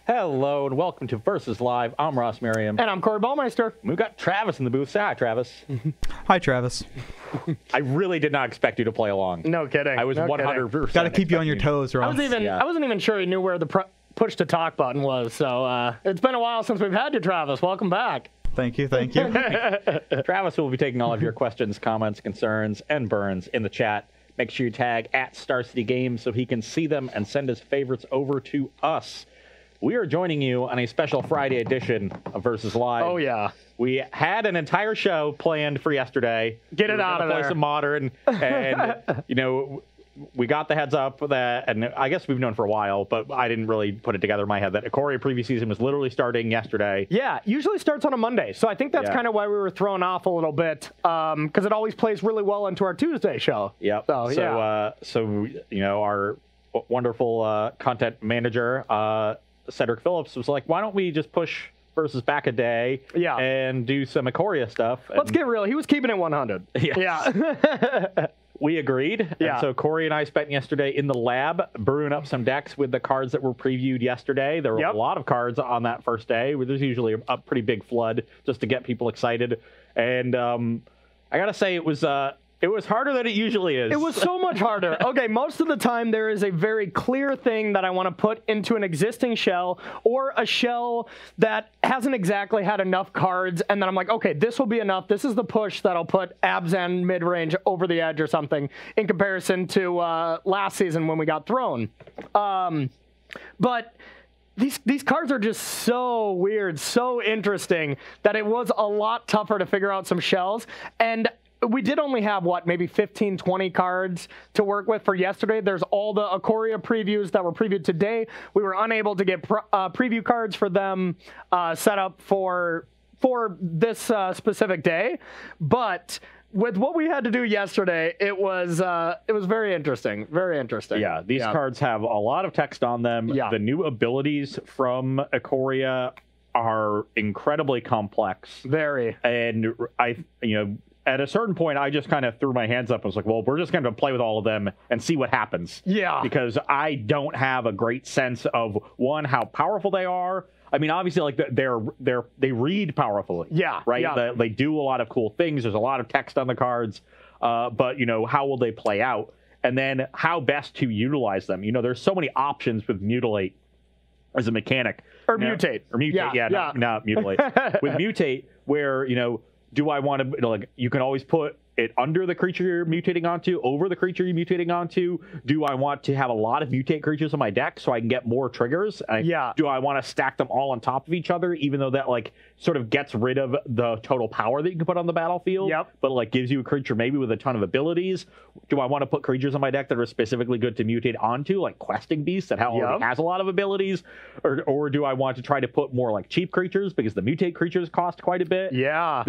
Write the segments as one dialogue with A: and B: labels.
A: Hello and welcome to Versus Live. I'm Ross Merriam.
B: And I'm Corey Ballmeister.
A: We've got Travis in the booth. Say hi, Travis.
C: Hi, Travis.
A: I really did not expect you to play along.
B: No kidding.
A: I was 100%.
C: Got to keep you on your toes, Ross.
B: I wasn't even sure he knew where the push to talk button was. So it's been a while since we've had you, Travis. Welcome back.
C: Thank you. Thank you.
A: Travis will be taking all of your questions, comments, concerns, and burns in the chat. Make sure you tag at Star City Games so he can see them and send his favorites over to us. We are joining you on a special Friday edition of Versus Live.
B: Oh, yeah.
A: We had an entire show planned for yesterday.
B: Get it out of there.
A: Play some Modern, and, you know, we got the heads up that, and I guess we've known for a while, but I didn't really put it together in my head, that Ikoria preview season was literally starting yesterday.
B: Yeah, usually starts on a Monday, so I think that's kind of why we were thrown off a little bit, because it always plays really well into our Tuesday show.
A: Yep. So you know, our wonderful content manager, Cedric Phillips, was like, why don't we just push Versus back a day and do some Ikoria stuff?
B: Let's get real. He was keeping it 100.
A: Yes.
B: Yeah.
A: We agreed.
B: Yeah.
A: And so Corey and I spent yesterday in the lab brewing up some decks with the cards that were previewed yesterday. There were a lot of cards on that first day. There's usually a pretty big flood just to get people excited. And I got to say, it was harder than it usually is.
B: It was so much harder. Okay, most of the time there is a very clear thing that I want to put into an existing shell or a shell that hasn't exactly had enough cards, and then I'm like, okay, this will be enough. This is the push that'll put abs and mid-range over the edge or something in comparison to last season when we got thrown. But these cards are just so weird, so interesting, that it was a lot tougher to figure out some shells. And we did only have, maybe 15, 20 cards to work with for yesterday. There's all the Ikoria previews that were previewed today. We were unable to get preview cards for them set up for this specific day. But with what we had to do yesterday, it was very interesting. Very interesting.
A: Yeah, these cards have a lot of text on them.
B: Yeah.
A: The new abilities from Ikoria are incredibly complex.
B: Very.
A: And at a certain point, I just kind of threw my hands up and was like, well, we're just going to play with all of them and see what happens.
B: Yeah.
A: Because I don't have a great sense of, one, how powerful they are. I mean, obviously, like, they read powerfully.
B: Yeah.
A: Right?
B: Yeah.
A: They do a lot of cool things. There's a lot of text on the cards. But, how will they play out? And then how best to utilize them. There's so many options with Mutilate as a mechanic.
B: Or Mutate.
A: Or Mutate, not Mutilate. With Mutate, where, do I want to, you can always put it under the creature you're mutating onto, over the creature you're mutating onto? Do I want to have a lot of mutate creatures on my deck so I can get more triggers? Do I want to stack them all on top of each other, even though that, sort of gets rid of the total power that you can put on the battlefield, but, gives you a creature maybe with a ton of abilities? Do I want to put creatures on my deck that are specifically good to mutate onto, like Questing Beast that already has a lot of abilities? Or do I want to try to put more, cheap creatures, because the mutate creatures cost quite a bit?
B: Yeah.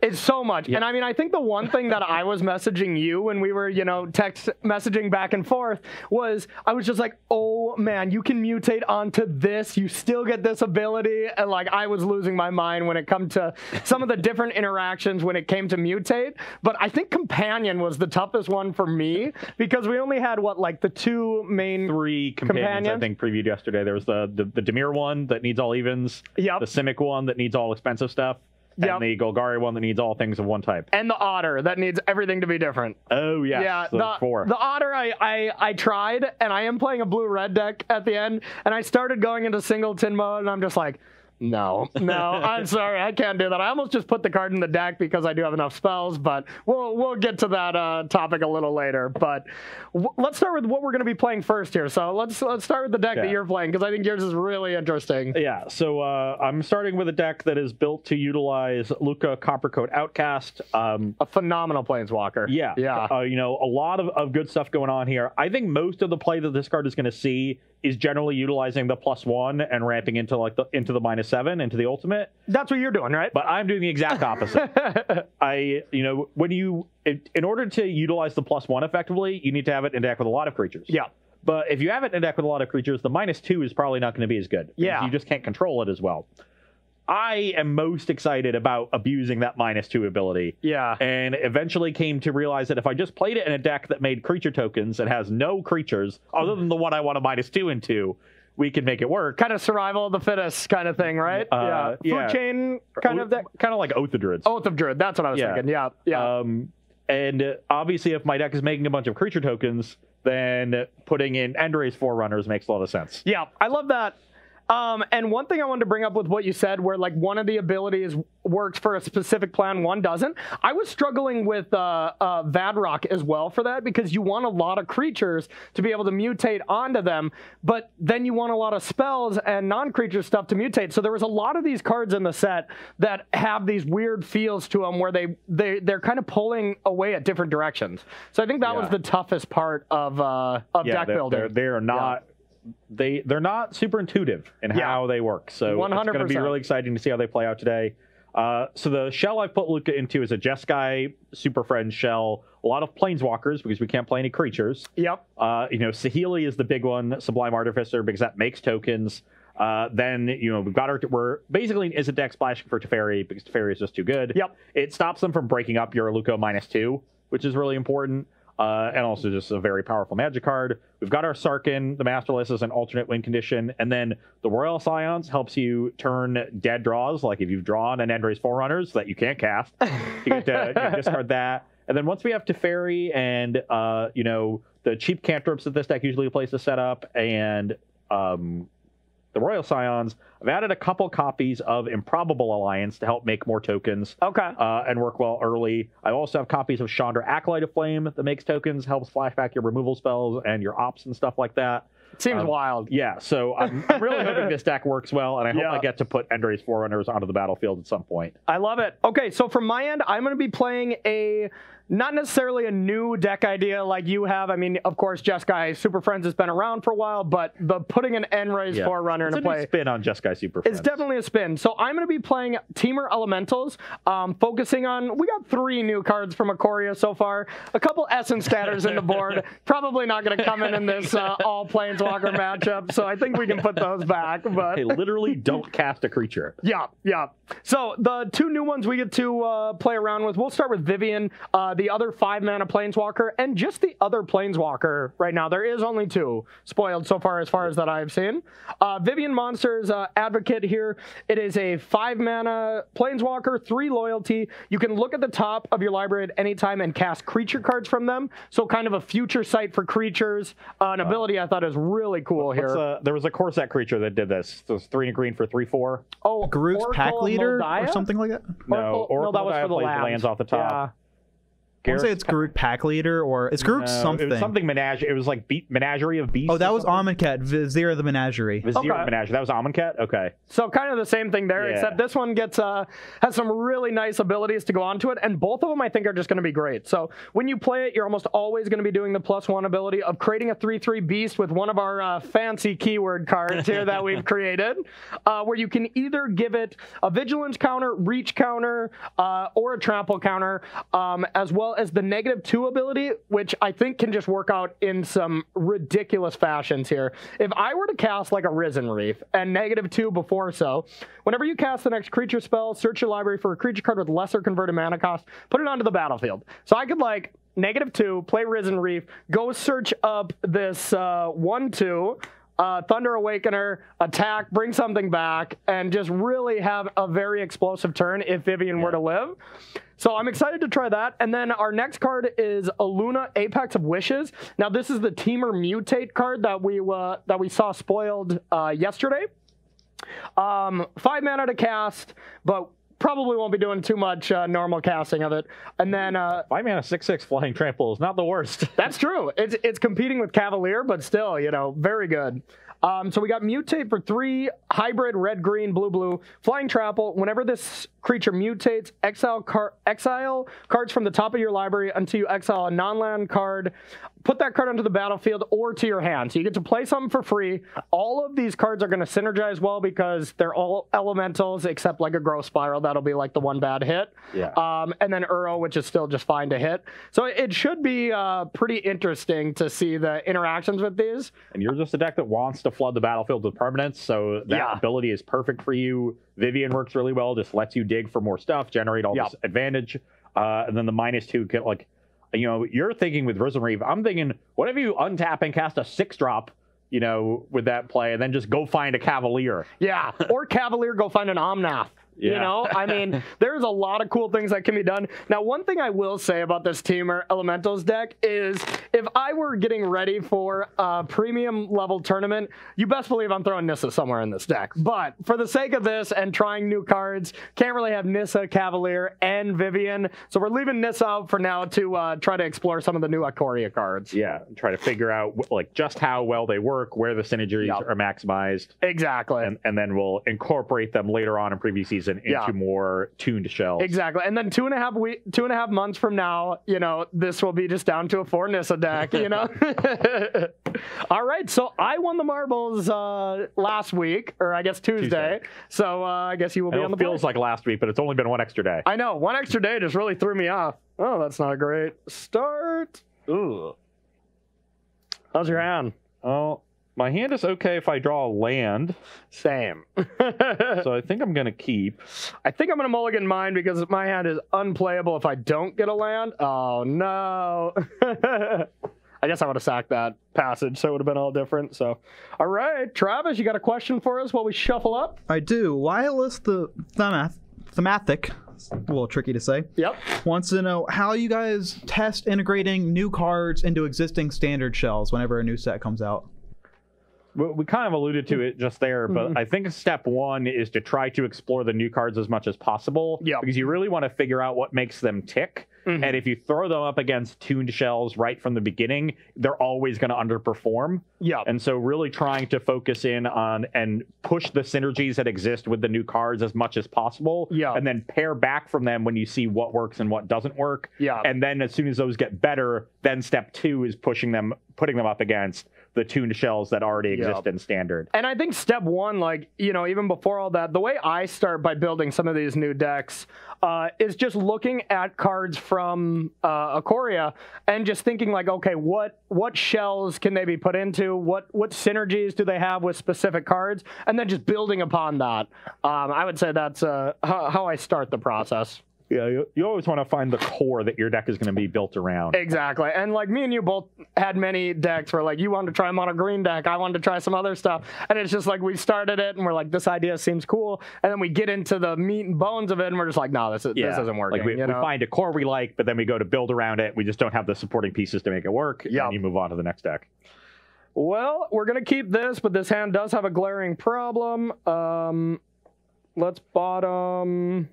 B: It's so much. Yeah. And I mean, I think the one thing that I was messaging you when we were, text messaging back and forth was, I was just like, oh man, you can mutate onto this. You still get this ability. And I was losing my mind when it come to some of the different interactions when it came to mutate. But I think Companion was the toughest one for me, because we only had the three companions I think previewed yesterday. There was the Temur one that needs all evens. Yep. The Simic one that needs all expensive stuff. And the Golgari one that needs all things of one type. And the Otter that needs everything to be different.
A: Oh, yes. Yeah.
B: The Otter, I tried, and I am playing a blue-red deck at the end, and I started going into singleton mode, and I'm just like, no, I'm sorry, I can't do that. I almost just put the card in the deck because I do have enough spells, but we'll get to that topic a little later. But let's start with what we're going to be playing first here. So let's start with the deck that you're playing, because I think yours is really interesting.
A: Yeah, so I'm starting with a deck that is built to utilize Luca Coppercoat Outcast.
B: A phenomenal planeswalker.
A: Yeah. A lot of good stuff going on here. I think most of the play that this card is going to see is generally utilizing the +1 and ramping into into the -7 into the ultimate.
B: That's what you're doing, right?
A: But I'm doing the exact opposite. In order to utilize the +1 effectively, you need to have it in a deck with a lot of creatures.
B: Yeah.
A: But if you have it in a deck with a lot of creatures, the -2 is probably not going to be as good.
B: Yeah.
A: You just can't control it as well. I am most excited about abusing that -2 ability.
B: Yeah.
A: And eventually came to realize that if I just played it in a deck that made creature tokens and has no creatures other than the one I want a -2 into, we can make it work.
B: Kind of survival of the fittest kind of thing, right? Food chain kind of that.
A: Kind of like Oath of Druids.
B: Oath of Druid. That's what I was thinking. Yeah.
A: And obviously, if my deck is making a bunch of creature tokens, then putting in Endray's Forerunners makes a lot of sense.
B: Yeah, I love that. And one thing I wanted to bring up with what you said, where like one of the abilities works for a specific plan, one doesn't. I was struggling with Vadrock as well for that, because you want a lot of creatures to be able to mutate onto them, but then you want a lot of spells and non-creature stuff to mutate. So there was a lot of these cards in the set that have these weird feels to them, where they're kind of pulling away at different directions. So I think that was the toughest part of deck building.
A: They're not. They're not super intuitive in how they work, so 100%. It's going to be really exciting to see how they play out today. So the shell I've put Luca into is a Jeskai Superfriends shell. A lot of planeswalkers, because we can't play any creatures.
B: Yep.
A: Saheeli is the big one, Sublime Artificer, because that makes tokens. Then we've got we're basically is a deck splashing for Teferi, because Teferi is just too good.
B: Yep.
A: It stops them from breaking up your Luca -2, which is really important. And also just a very powerful magic card. We've got our Sarkin, the Masterless, as an alternate win condition. And then the Royal Scions helps you turn dead draws, like if you've drawn an Endray's Forerunners that you can't cast, you get to discard that. And then once we have Teferi and, the cheap cantrips that this deck usually plays to set up, and the Royal Scions, I've added a couple copies of Improbable Alliance to help make more tokens.
B: Okay.
A: And work well early. I also have copies of Chandra Acolyte of Flame that makes tokens, helps flashback your removal spells and your ops and stuff like that.
B: Seems wild.
A: Yeah, so I'm really hoping this deck works well, and I hope I get to put Endray's Forerunners onto the battlefield at some point.
B: I love it. Okay, so from my end, I'm going to be playing not necessarily a new deck idea like you have. I mean, of course, Jeskai Superfriends has been around for a while, but putting an Endray's Forerunner into play.
A: It's a spin on Jeskai Superfriends.
B: It's definitely a spin. So I'm going to be playing Temur Elementals, focusing on, we got 3 new cards from Ikoria so far, a couple Essence Scatters in the board. Probably not going to come in this all Planeswalker matchup, so I think we can put those back. But
A: they literally don't cast a creature.
B: Yeah. So the 2 new ones we get to play around with, we'll start with Vivian, the other 5-mana Planeswalker, and just the other Planeswalker right now. There is only 2 spoiled so far as that I've seen. Vivian Monsters Advocate here. It is a 5-mana Planeswalker, 3 loyalty. You can look at the top of your library at any time and cast creature cards from them. So kind of a future sight for creatures. An ability I thought is really cool here.
A: There was a Corset creature that did this. So it's 3 and green for 3/4.
B: Oh,
C: Groot's Pack Leader or something like that?
A: No,
B: that was for the
A: lands off the top.
B: Yeah.
C: I want to say it's Groot Pack Leader, or it's Groot something.
A: It was something Menagerie. It was like Menagerie of Beasts.
C: Oh, that was Amonkhet, Vizier of the Menagerie.
A: Vizier of the Menagerie. That was Amonkhet? Okay.
B: So kind of the same thing there, except this one gets has some really nice abilities to go onto it, and both of them I think are just going to be great. So when you play it, you're almost always going to be doing the +1 ability of creating a 3/3 beast with one of our fancy keyword cards here that we've created, where you can either give it a vigilance counter, reach counter, or a trample counter, as well as the -2 ability, which I think can just work out in some ridiculous fashions here. If I were to cast like a Risen Reef and -2 before whenever you cast the next creature spell, search your library for a creature card with lesser converted mana cost, put it onto the battlefield. So I could like -2, play Risen Reef, go search up this 1/2, Thunder Awakener, attack, bring something back, and just really have a very explosive turn if Vivian were to live. So I'm excited to try that. And then our next card is Aluna, Apex of Wishes. Now this is the Temur Mutate card that we saw spoiled yesterday. 5 mana to cast, but probably won't be doing too much normal casting of it. And then
A: 5 mana 6/6 Flying Trample is not the worst.
B: That's true. It's competing with Cavalier, but still, very good. So we got Mutate for 3, hybrid red, green, blue, blue, Flying Trample. Whenever this creature mutates, exile cards from the top of your library until you exile a non-land card. Put that card onto the battlefield or to your hand. So you get to play something for free. All of these cards are going to synergize well because they're all elementals except like a Growth Spiral. That'll be like the one bad hit.
A: Yeah.
B: And then Uro, which is still just fine to hit. So it should be pretty interesting to see the interactions with these.
A: And you're just a deck that wants to flood the battlefield with permanents, so that ability is perfect for you. Vivian works really well, just lets you dig for more stuff, generate all this advantage. And then the -2 get you're thinking with Risen Reef, I'm thinking, what if you untap and cast a 6-drop with that play, and then just go find a Cavalier.
B: Yeah, or Cavalier, go find an Omnath.
A: Yeah.
B: I mean, there's a lot of cool things that can be done. Now, one thing I will say about this Temur Elementals deck is if I were getting ready for a premium level tournament, you best believe I'm throwing Nissa somewhere in this deck. But for the sake of this and trying new cards, can't really have Nissa, Cavalier, and Vivian. So we're leaving Nissa out for now to try to explore some of the new Ikoria cards.
A: Yeah, try to figure out just how well they work, where the synergies are maximized.
B: Exactly.
A: And then we'll incorporate them later on in preview season into more tuned shells.
B: Exactly. And then 2.5 months from now, this will be just down to a 4 Nissa deck, All right. So I won the marbles last week, or I guess Tuesday. So I guess you will be on the board.
A: It feels like last week, but it's only been one extra day.
B: I know. One extra day just really threw me off. Oh, that's not a great start. Ooh. How's your hand?
A: Oh, my hand is okay if I draw a land.
B: Same.
A: So I think I'm going to keep.
B: I think I'm going to mulligan mine because my hand is unplayable if I don't get a land. Oh, no. I guess I would have sacked that passage, so it would have been all different. So, all right. Travis, you got a question for us while we shuffle up?
C: I do. Lylus the Thematic, a little tricky to say, wants to know how you guys test integrating new cards into existing standard shells whenever a new set comes out.
A: We kind of alluded to it just there, but I think step one is to try to explore the new cards as much as possible. Because you really want to figure out what makes them tick. And if you throw them up against tuned shells right from the beginning, they're always going to underperform. And so really trying to focus in on and push the synergies that exist with the new cards as much as possible. And then pair back from them when you see what works and what doesn't work. And then as soon as those get better, then step two is putting them up against the tuned shells that already exist in standard.
B: And I think step one, even before all that, the way I start by building some of these new decks is just looking at cards from Ikoria and just thinking okay, what shells can they be put into? What synergies do they have with specific cards? And then just building upon that. I would say that's how I start the process.
A: Yeah, you always want to find the core that your deck is going to be built around.
B: Exactly. And me and you both had many decks where you wanted to try a mono green deck, I wanted to try some other stuff. And it's just we started it and we're this idea seems cool. And then we get into the meat and bones of it and we're just no, this isn't working.
A: We find a core we like, but then we go to build around it. We just don't have the supporting pieces to make it work. And you move on to the next deck.
B: Well, we're going to keep this, but this hand does have a glaring problem. Let's bottom...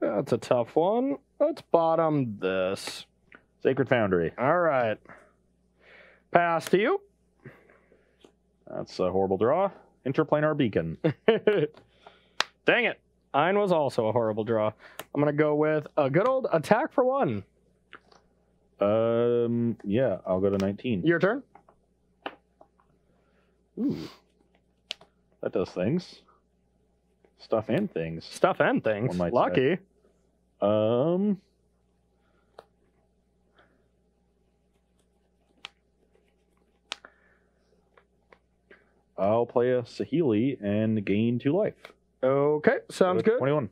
B: That's a tough one. Let's bottom this.
A: Sacred Foundry.
B: All right. Pass to you.
A: That's a horrible draw. Interplanar Beacon.
B: Dang it. Mine was also a horrible draw. I'm going to go with a good old attack for 1.
A: Yeah, I'll go to 19.
B: Your turn.
A: Ooh. That does things. Stuff and things.
B: Stuff and things. Lucky.
A: Say. I'll play a Saheeli and gain 2 life.
B: Okay, sounds good.
A: 21.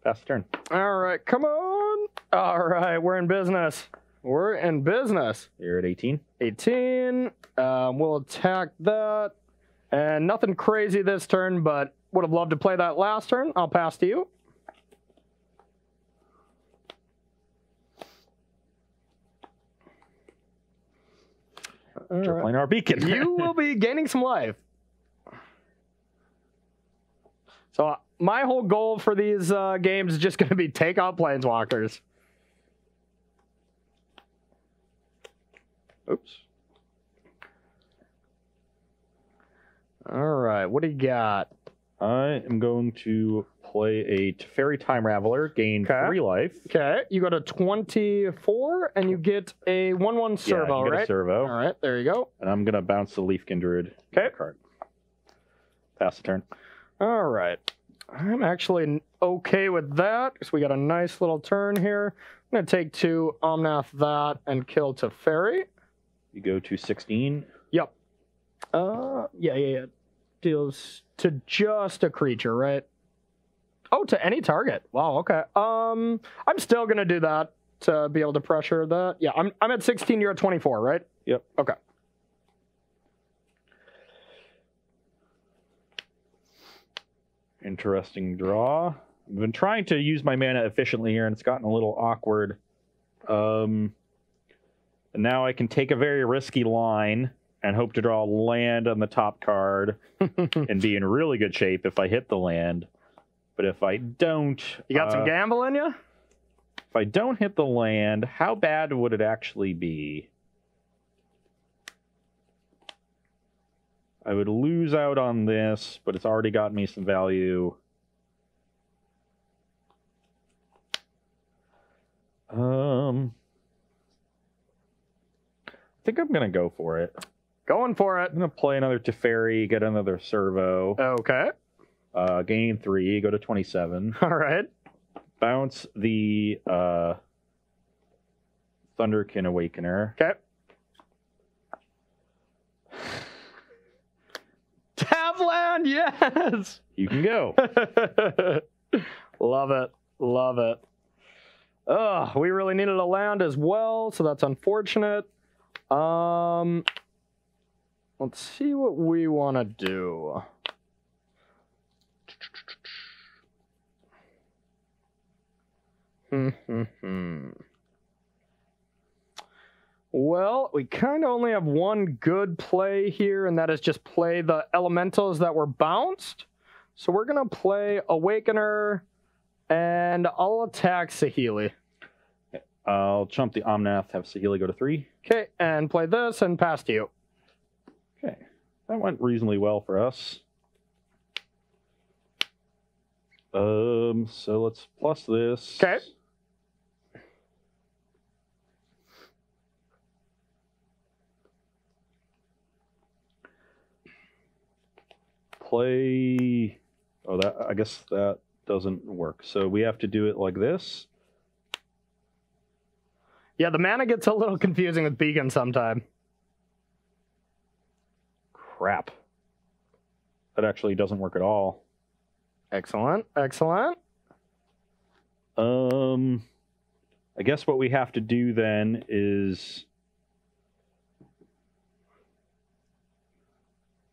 A: Pass the turn.
B: All right, come on. All right, we're in business. We're in business.
A: You're at 18.
B: 18. We'll attack that. And nothing crazy this turn, but would have loved to play that last turn. I'll pass to you.
A: Interplanar Beacon.
B: You will be gaining some life. So my whole goal for these games is just going to be take out Planeswalkers. Oops. All right, what do you got?
A: I am going to play a Teferi Time Raveler, gain 3 life.
B: Okay, you go to 24, and you get a 1/1 servo,
A: get
B: right?
A: A servo.
B: All right, there you go.
A: And I'm going to bounce the Leaf Kindred card. Pass the turn.
B: All right. I'm actually okay with that, because we got a nice little turn here. I'm going to take 2, Omnath that, and kill Teferi.
A: You go to 16.
B: Yep. Yeah. Deals to just a creature, right? Oh, to any target. Wow, okay. I'm still gonna do that to be able to pressure that. Yeah, I'm at 16, you're at 24, right?
A: Yep.
B: Okay.
A: Interesting draw. I've been trying to use my mana efficiently here, and it's gotten a little awkward. And now I can take a very risky line and hope to draw a land on the top card and be in really good shape if I hit the land. But if I don't...
B: You got some gamble in you?
A: If I don't hit the land, how bad would it actually be? I would lose out on this, but it's already got me some value. I think I'm going to go for it.
B: Going for it.
A: I'm going to play another Teferi, get another Servo.
B: Okay.
A: Gain 3, go to 27.
B: All right.
A: Bounce the Thunderkin Awakener.
B: Okay. Tavland, yes!
A: You can go.
B: Love it. Love it. Oh, we really needed a land as well, so that's unfortunate. Let's see what we want to do. Well, we kind of only have one good play here, and that is just play the elementals that were bounced. So we're going to play Awakener, and I'll attack Saheeli.
A: I'll chump the Omnath, have Saheeli go to 3.
B: Okay, and play this and pass to you.
A: Okay, that went reasonably well for us. So let's plus this.
B: Okay.
A: Play. Oh, that I guess that doesn't work. So we have to do it like this.
B: Yeah, the mana gets a little confusing with Beacon sometime.
A: Crap. That actually doesn't work at all.
B: Excellent, excellent.
A: I guess what we have to do then is...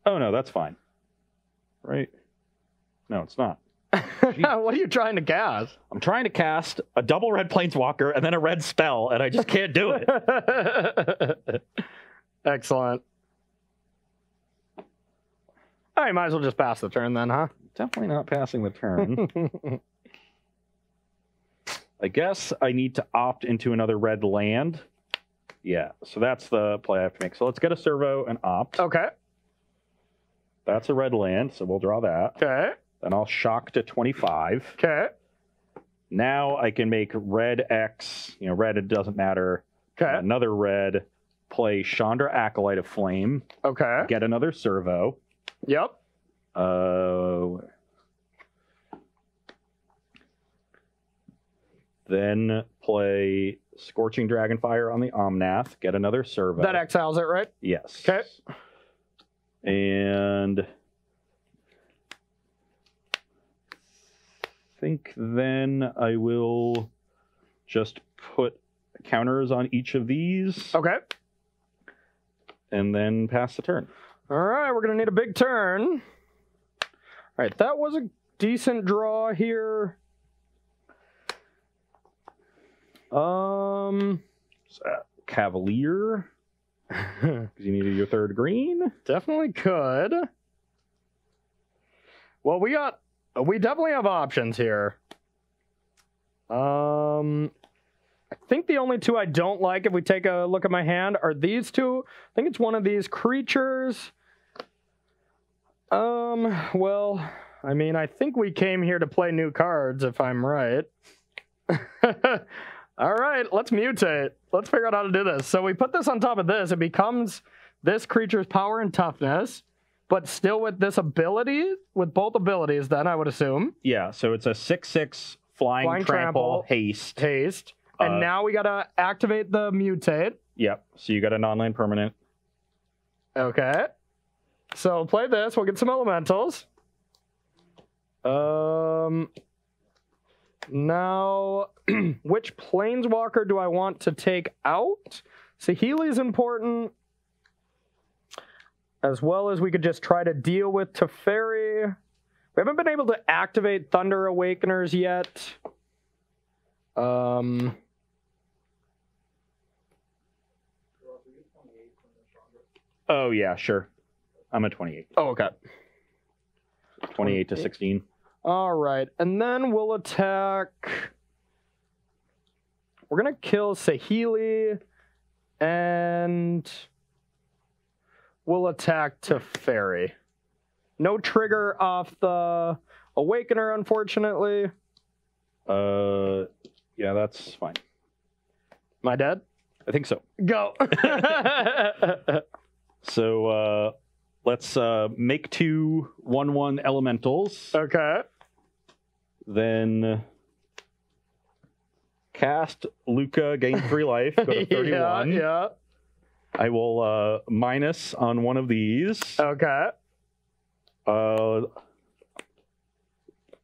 A: Oh, no, that's fine. Right? No, it's not.
B: What are you trying to cast?
A: I'm trying to cast a double red Planeswalker and then a red spell, and I just can't do it.
B: Excellent. All right, might as well just pass the turn then, huh?
A: Definitely not passing the turn. I guess I need to opt into another red land. Yeah, so that's the play I have to make. So let's get a Servo and opt.
B: Okay.
A: That's a red land, so we'll draw that.
B: Okay.
A: Then I'll shock to 25.
B: Okay.
A: Now I can make red X. You know, red, it doesn't matter.
B: Okay.
A: Another red. Play Chandra Acolyte of Flame.
B: Okay.
A: Get another Servo.
B: Yep.
A: Then play Scorching Dragonfire on the Omnath. Get another Servo.
B: That exiles it, right?
A: Yes.
B: Okay.
A: And I think then I will just put counters on each of these.
B: Okay.
A: And then pass the turn.
B: All right, we're going to need a big turn. All right, that was a decent draw here.
A: Cavalier. Because you needed your third green.
B: Definitely could. Well, we definitely have options here. I think the only two I don't like, if we take a look at my hand, are these two. I think it's one of these creatures. Well, I mean, I think we came here to play new cards, if I'm right. All right, let's mutate. Let's figure out how to do this. So we put this on top of this. It becomes this creature's power and toughness, but still with this ability, with both abilities then, I would assume.
A: Yeah, so it's a 6/6 flying trample, haste.
B: Haste. And now we got to activate the mutate.
A: Yep, so you got a non-land permanent.
B: Okay. So play this. We'll get some elementals. Now, which planeswalker do I want to take out? Saheeli's important, as well as we could just try to deal with Teferi. We haven't been able to activate Thunder Awakeners yet.
A: Oh yeah, sure. I'm at 28.
B: Oh, okay.
A: 28 to 16.
B: All right, and then we'll attack. We're gonna kill Saheeli, and we'll attack Teferi. No trigger off the Awakener, unfortunately.
A: Yeah, that's fine.
B: Am I dead?
A: I think so.
B: Go.
A: So let's make 2 1/1 elementals.
B: Okay.
A: Then cast Luca, gain 3 life, go to 31.
B: Yeah.
A: I will minus on one of these.
B: Okay.
A: The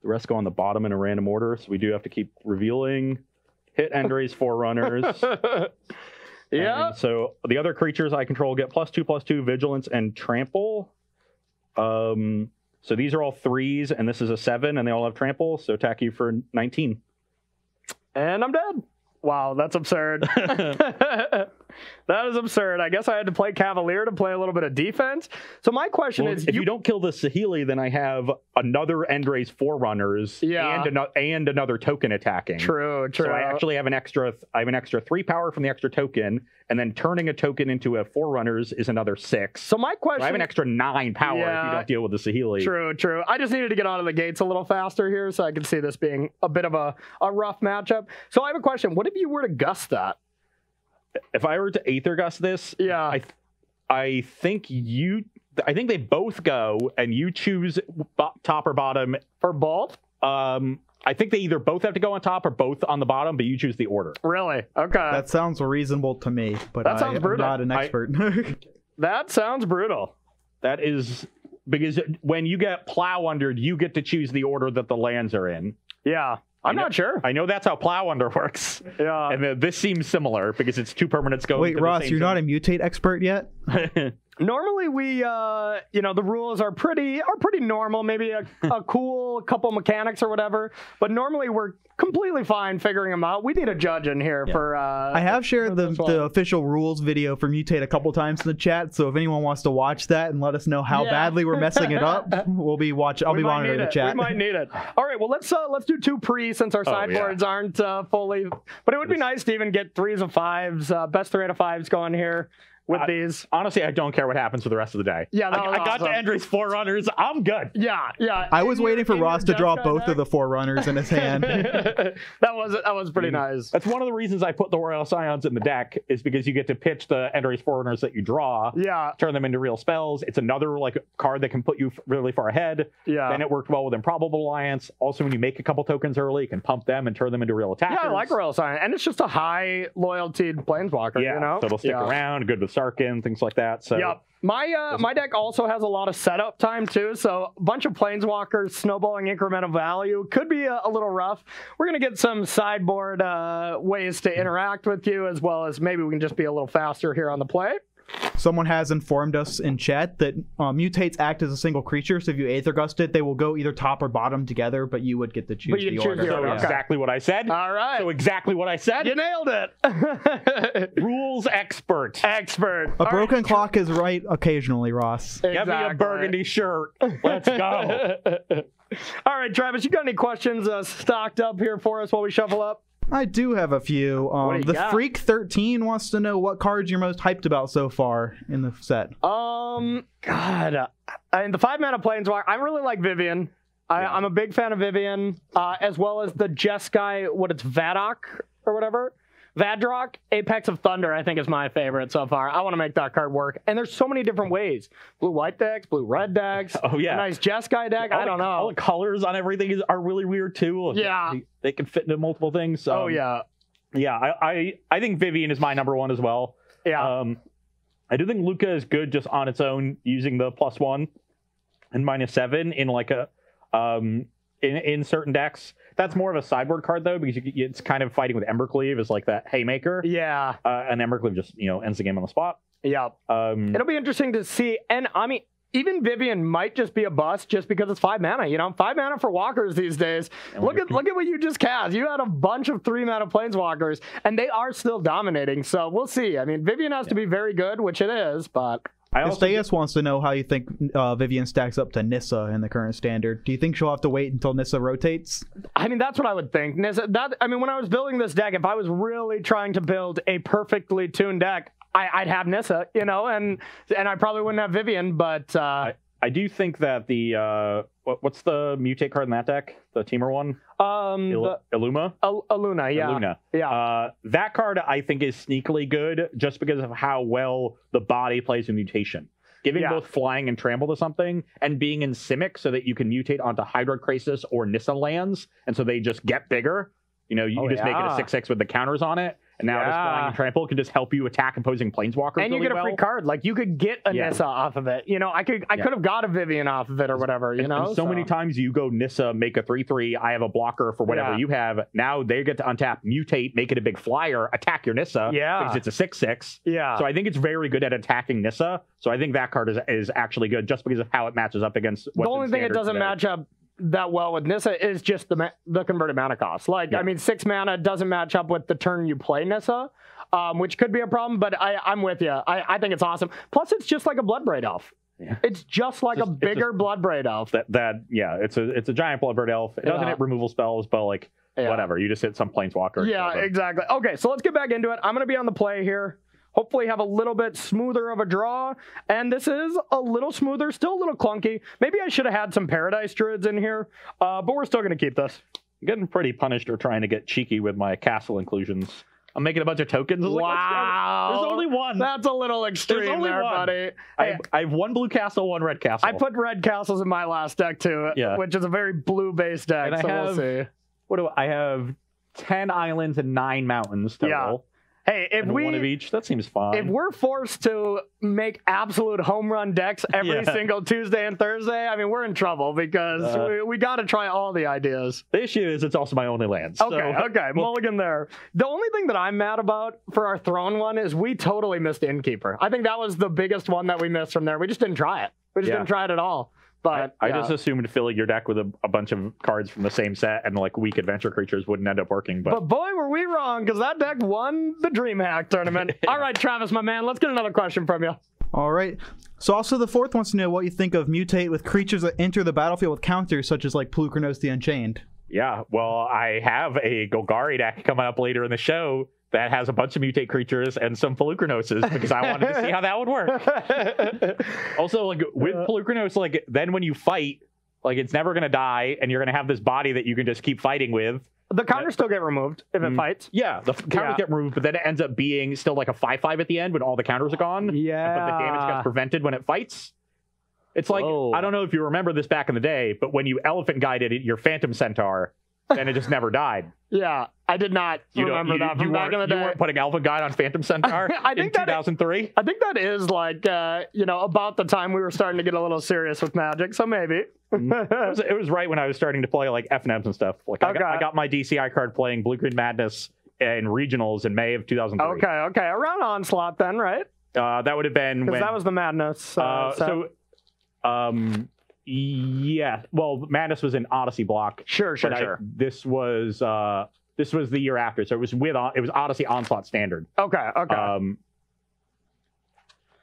A: rest go on the bottom in a random order, so we do have to keep revealing. Hit Endray's Forerunners.
B: Yeah.
A: And so the other creatures I control get +2/+2 Vigilance and Trample. So these are all 3s, and this is a 7, and they all have Trample, so attack you for 19.
B: And I'm dead. Wow, that's absurd. That is absurd. I guess I had to play Cavalier to play a little bit of defense. So my question is...
A: If you don't kill the Saheeli, then I have another Endray's Forerunners and another token attacking.
B: True.
A: So I actually have an extra 3 power from the extra token, and then turning a token into a Forerunners is another 6.
B: So my question...
A: So I have an extra 9 power if you don't deal with the Saheeli.
B: True. I just needed to get out of the gates a little faster here, so I could see this being a bit of a rough matchup. So I have a question. What if you were to gust that?
A: If I were to Aether Gust this, I think they both go, and you choose top or bottom.
B: For both?
A: I think they either both have to go on top or both on the bottom, but you choose the order.
B: Really? Okay.
C: That sounds reasonable to me, but
B: that sounds brutal.
C: I'm not an expert.
B: That sounds brutal.
A: That is because when you get Plow Under, you get to choose the order that the lands are in.
B: Yeah. I'm not sure.
A: I know that's how Plow Under works.
B: Yeah.
A: And this seems similar because it's 2 permanents going.
C: Wait, Ross, you're not a mutate expert yet?
B: Normally we, the rules are pretty normal. Maybe a cool couple mechanics or whatever. But normally we're completely fine figuring them out. We need a judge in here for.
C: I have shared the official rules video for Mutate a couple times in the chat. So if anyone wants to watch that and let us know how badly we're messing it up, we'll be watching. I'll be monitoring the chat.
B: We might need it. All right. Well, let's do 2 pre since our sideboards aren't fully. But it would be nice to even get 3s of 5s, best 3 out of 5s going here. With these.
A: Honestly, I don't care what happens for the rest of the day.
B: Yeah,
A: I got to Endray's Forerunners. I'm good.
B: Yeah.
C: I was waiting for Ross to draw both of the Forerunners in his hand.
B: that was pretty nice.
A: That's one of the reasons I put the Royal Scions in the deck, is because you get to pitch the Endray's Forerunners that you draw.
B: Yeah.
A: Turn them into real spells. It's another card that can put you really far ahead. Yeah. Then it worked well with Improbable Alliance. Also, when you make a couple tokens early, you can pump them and turn them into real attackers.
B: Yeah, I like Royal Scion. And it's just a high loyalty planeswalker, you know?
A: So they'll stick around, good with Sarkin, things like that. So
B: my deck also has a lot of setup time too, so a bunch of planeswalkers snowballing incremental value could be a little rough. We're gonna get some sideboard ways to interact with you, as well as maybe we can just be a little faster here on the play.
C: Someone has informed us in chat that mutates act as a single creature, so if you Aether Gust it, they will go either top or bottom together, but you would get to choose the order.
A: So exactly what I said.
B: All right.
A: So exactly what I said.
B: You nailed it.
A: Rules expert.
C: A broken clock is right occasionally, Ross.
B: Exactly.
A: Give me a burgundy shirt. Let's go.
B: All right, Travis, you got any questions stocked up here for us while we shuffle up?
C: I do have a few. The Freak 13 wants to know what cards you're most hyped about so far in the set.
B: In the 5-mana Planeswalker, I really like Vivian. I'm a big fan of Vivian, as well as the Jeskai, Vadok or whatever. Vadrock, Apex of Thunder, I think is my favorite so far. I want to make that card work. And there's so many different ways. Blue-white decks, blue-red decks. Oh, yeah. A nice Jeskai deck. I don't know.
A: All the colors on everything are really weird, too.
B: Yeah.
A: They can fit into multiple things.
B: Oh, yeah.
A: Yeah, I think Vivian is my number one as well.
B: Yeah.
A: I do think Luca is good just on its own, using the +1 and -7 in like a... in certain decks. That's more of a sideboard card, though, because it's kind of fighting with Embercleave as like that haymaker.
B: Yeah.
A: And Embercleave just, ends the game on the spot.
B: Yeah. It'll be interesting to see. And, I mean, even Vivian might just be a bust just because it's 5 mana. 5 mana for walkers these days. Look at what you just cast. You had a bunch of 3 mana planeswalkers, and they are still dominating. So we'll see. I mean, Vivian has to be very good, which it is, but.
C: Estheus wants to know how you think Vivian stacks up to Nissa in the current standard. Do you think she'll have to wait until Nissa rotates?
B: I mean, that's what I would think. Nissa, when I was building this deck, if I was really trying to build a perfectly tuned deck, I'd have Nissa, and I probably wouldn't have Vivian, but...
A: I do think that the what's the mutate card in that deck? The Temur one? Illuma?
B: Illuna, yeah.
A: Illuna.
B: Yeah.
A: That card I think is sneakily good just because of how well the body plays a mutation. Giving both flying and trample to something, and being in Simic so that you can mutate onto Hydroid Krasis or Nissa lands, and so they just get bigger. You just make it a 6/6 with the counters on it. And now this flying and trample can just help you attack opposing planeswalkers.
B: And you get a free card. Like, you could get a Nissa off of it. I could have got a Vivian off of it or whatever,
A: And so many times you go Nissa, make a 3/3, I have a blocker for whatever you have. Now they get to untap, mutate, make it a big flyer, attack your Nissa. Because it's a 6/6.
B: Yeah.
A: So I think it's very good at attacking Nissa. So I think that card is actually good just because of how it matches up against what's
B: the only thing it doesn't match up that well with Nissa is just the converted mana cost. 6 mana doesn't match up with the turn you play Nissa. Which could be a problem, but I'm with you. I think it's awesome. Plus, it's just like a Bloodbraid Elf. Yeah. It's just like a bigger Bloodbraid Elf.
A: It's a giant Bloodbraid Elf. It doesn't hit removal spells, but whatever. You just hit some planeswalker.
B: Yeah, exactly. Okay, so let's get back into it. I'm going to be on the play here. Hopefully have a little bit smoother of a draw. And this is a little smoother, still a little clunky. Maybe I should have had some Paradise Druids in here, but we're still going to keep this.
A: I'm getting pretty punished for trying to get cheeky with my castle inclusions. I'm making a bunch of tokens.
B: Wow.
A: There's only one.
B: That's a little extreme there, buddy.
A: I have one blue castle, one red castle.
B: I put red castles in my last deck, too, which is a very blue-based deck,
A: and we'll see. I have 10 islands and 9 mountains total.
B: Yeah. Hey, if
A: one of each, that seems fine.
B: If we're forced to make absolute home run decks every single Tuesday and Thursday, I mean, we're in trouble because we got to try all the ideas.
A: The issue is it's also my only land.
B: Okay, mulligan there. The only thing that I'm mad about for our throne one is we totally missed Innkeeper. I think that was the biggest one that we missed from there. We just didn't try it. We just didn't try it at all. But
A: I just assumed filling your deck with a bunch of cards from the same set and weak adventure creatures wouldn't end up working. But
B: boy, were we wrong, because that deck won the DreamHack tournament. All right, Travis, my man, let's get another question from you.
C: All right. So also the fourth wants to know what you think of mutate with creatures that enter the battlefield with counters, such as Pulukronos the Unchained.
A: Yeah, well, I have a Golgari deck coming up later in the show that has a bunch of mutate creatures and some Pulukronoses because I wanted to see how that would work. Also, with Pulukronos, then when you fight, it's never going to die, and you're going to have this body that you can just keep fighting with.
B: The counters still get removed if it fights.
A: Yeah, the counters get removed, but then it ends up being still a 5/5 at the end when all the counters are gone.
B: Yeah.
A: But the damage gets prevented when it fights. It's I don't know if you remember this back in the day, but when you elephant guided your Phantom Centaur, then it just never died.
B: Yeah, I did not remember that from back in the day.
A: You weren't putting Elephant Guide on Phantom Centaur in 2003?
B: I think that is about the time we were starting to get a little serious with Magic, so maybe.
A: It was right when I was starting to play FNMs and stuff. I got my DCI card playing Blue-Green Madness in regionals in May of 2003.
B: Okay. Around Onslaught then, right?
A: That would have been when...
B: that was the Madness.
A: Yeah, well, Madness was in Odyssey block.
B: Sure.
A: This was the year after, so it was Odyssey Onslaught Standard.
B: Okay.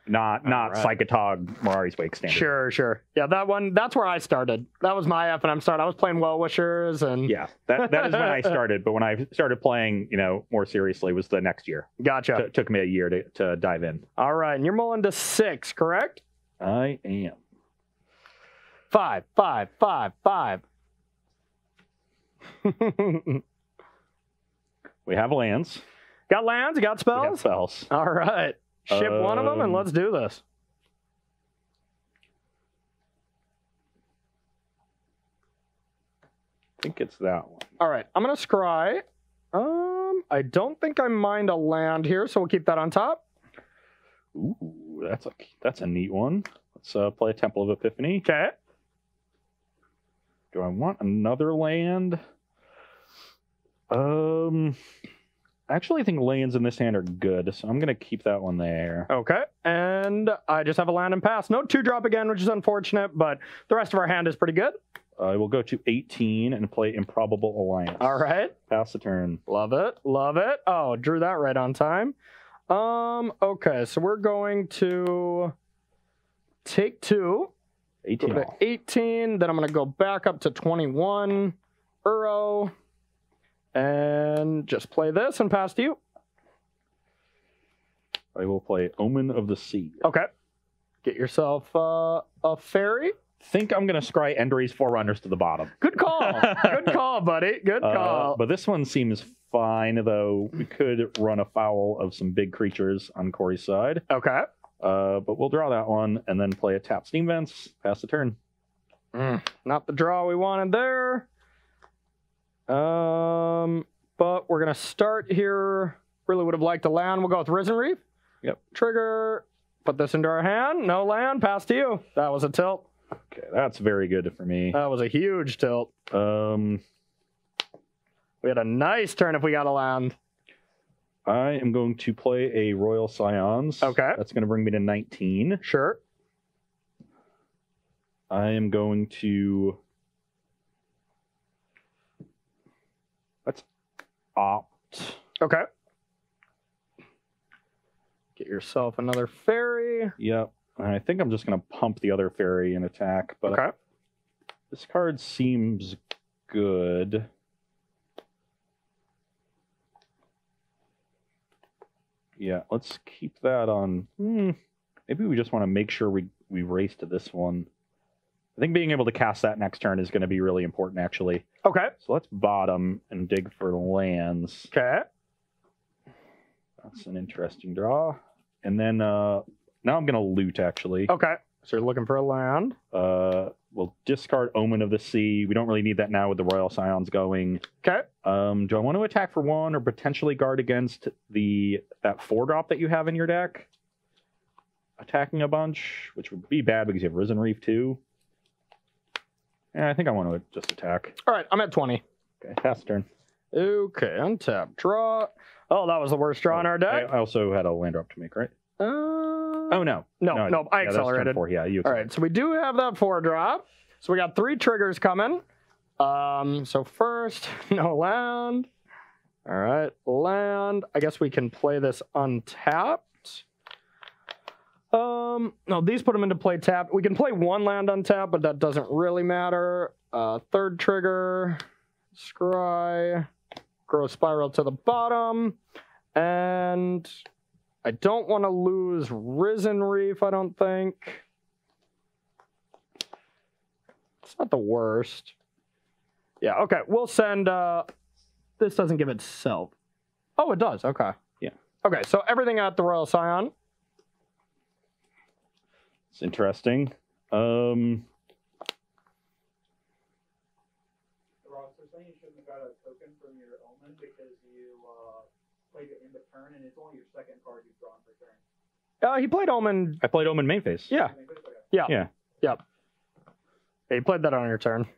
A: Not Psychotog Mirari's Wake Standard.
B: Sure. Yeah, that's where I started. That was my FNM start. I was playing Well-Wishers and
A: that is when I started. But when I started playing, more seriously, was the next year.
B: Gotcha.
A: It took me a year to dive in.
B: All right, and you're mulling to 6, correct?
A: I am.
B: 5.
A: We have lands.
B: Got lands? You got spells?
A: We got spells.
B: All right. Ship one of them and let's do this.
A: I think it's that one.
B: All right. I'm going to scry. I don't think I mind a land here, so we'll keep that on top.
A: Ooh, that's a neat one. Let's play a Temple of Epiphany.
B: Okay.
A: Do I want another land? I I actually think lands in this hand are good, so I'm going to keep that one there.
B: Okay, and I just have a land and pass. No 2-drop again, which is unfortunate, but the rest of our hand is pretty good.
A: I will go to 18 and play Improbable Alliance.
B: All right.
A: Pass the turn.
B: Love it. Love it. Oh, drew that right on time. Okay, so we're going to take 2.
A: 18.
B: Go to 18. Then I'm going to go back up to 21. Euro. And just play this and pass to you.
A: I will play Omen of the Sea.
B: Okay. Get yourself a fairy.
A: Think I'm going to scry Endray's Forerunners to the bottom.
B: Good call. Good call, buddy. Good call.
A: But this one seems fine, though. We could run afoul of some big creatures on Corey's side.
B: Okay.
A: But we'll draw that one and then play a tap Steam Vents. Pass the turn.
B: Not the draw we wanted there. But we're going to start here. Really would have liked a land. We'll go with Risen Reef.
A: Yep.
B: Trigger. Put this into our hand. No land. Pass to you. That was a tilt.
A: Okay, that's very good for me.
B: That was a huge tilt. We had a nice turn if we got a land.
A: I am going to play a Royal Scions.
B: Okay.
A: That's going to bring me to 19.
B: Sure.
A: I am going to... Let's opt.
B: Okay. Get yourself another fairy.
A: Yep. And I think I'm just going to pump the other fairy and attack. But
B: okay.
A: This card seems good. Yeah, let's keep that on. Maybe we just want to make sure we race to this one. I think being able to cast that next turn is going to be really important, actually.
B: Okay.
A: So let's bottom and dig for lands.
B: Okay.
A: That's an interesting draw. And then now I'm going to loot, actually.
B: Okay. So you're looking for a land.
A: We'll discard Omen of the Sea. We don't really need that now with the Royal Scions going.
B: Okay.
A: Do I want to attack for 1 or potentially guard against that 4-drop that you have in your deck? Attacking a bunch, which would be bad because you have Risen Reef too. Yeah, I think I want to just attack.
B: All right, I'm at 20.
A: Okay, pass turn.
B: Okay, untap, draw. Oh, that was the worst draw in our deck.
A: I also had a land drop to make, right? Oh, no.
B: No, I accelerated.
A: 4. Yeah, you accelerated.
B: All right, so we do have that 4-drop. So we got 3 triggers coming. So first, no land. All right, land. I guess we can play this untapped. No, these put them into play tapped. We can play 1 land untapped, but that doesn't really matter. 3rd trigger, scry, Growth Spiral to the bottom, and I don't want to lose Risen Reef, I don't think. It's not the worst. Yeah, okay, we'll send, this doesn't give itself. Oh, it does, okay.
A: Yeah.
B: Okay, so everything at the Royal Scion.
A: It's interesting.
C: Ross, they're saying you shouldn't have got a token from your Omen because you played it in the turn, and it's only your 2nd card you've drawn per turn.
B: He played Omen.
A: I played Omen main phase.
B: Yeah. Yeah.
A: Yeah.
B: Yep. Yeah, you played that on your turn.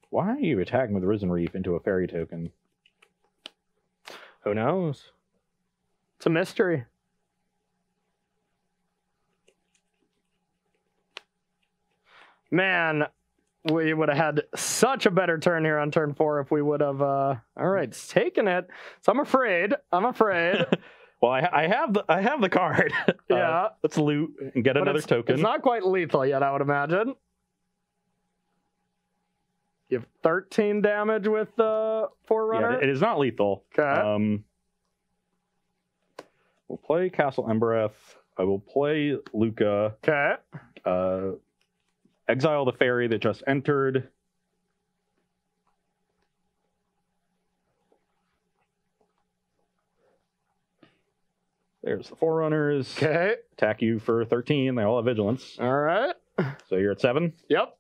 A: Why are you attacking with Risen Reef into a fairy token?
B: Who knows? It's a mystery. Man, we would have had such a better turn here on turn 4 if we would have. All right, it's taking it. So I'm afraid.
A: Well, I have the card.
B: Yeah.
A: Let's loot and get another token.
B: It's not quite lethal yet, I would imagine. You have 13 damage with the Forerunner.
A: Yeah, it is not lethal.
B: Okay.
A: We'll play Castle Embereth. I will play Luca.
B: Okay.
A: Exile the fairy that just entered. There's the Forerunners.
B: Okay.
A: Attack you for 13. They all have vigilance.
B: All right.
A: So you're at 7.
B: Yep.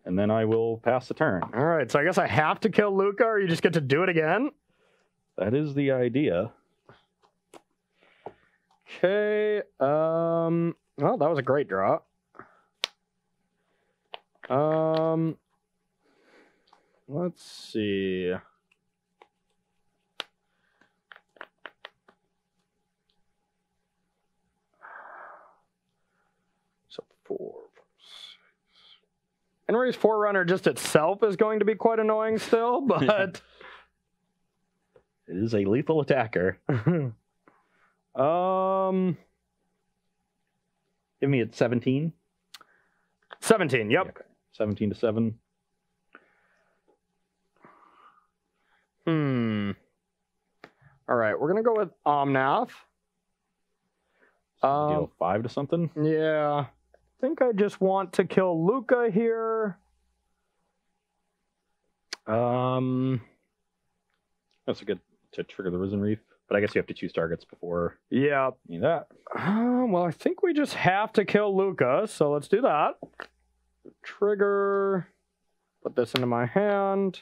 A: And then I will pass the turn.
B: All right. So I guess I have to kill Luca, or you just get to do it again?
A: That is the idea.
B: Okay. Well, that was a great draw. Let's see. 4, 6. Enray's Forerunner just itself is going to be quite annoying still, but...
A: It is a lethal attacker. Give me at 17.
B: 17, yep.
A: Okay. 17 to 7.
B: All right, we're going to go with Omnath.
A: Deal 5 to something?
B: Yeah. I think I just want to kill Luca here.
A: That's a good to trigger the Risen Reef, but I guess you have to choose targets before.
B: Yeah.
A: You need that.
B: Well, I think we just have to kill Luca, so let's do that. Trigger. Put this into my hand.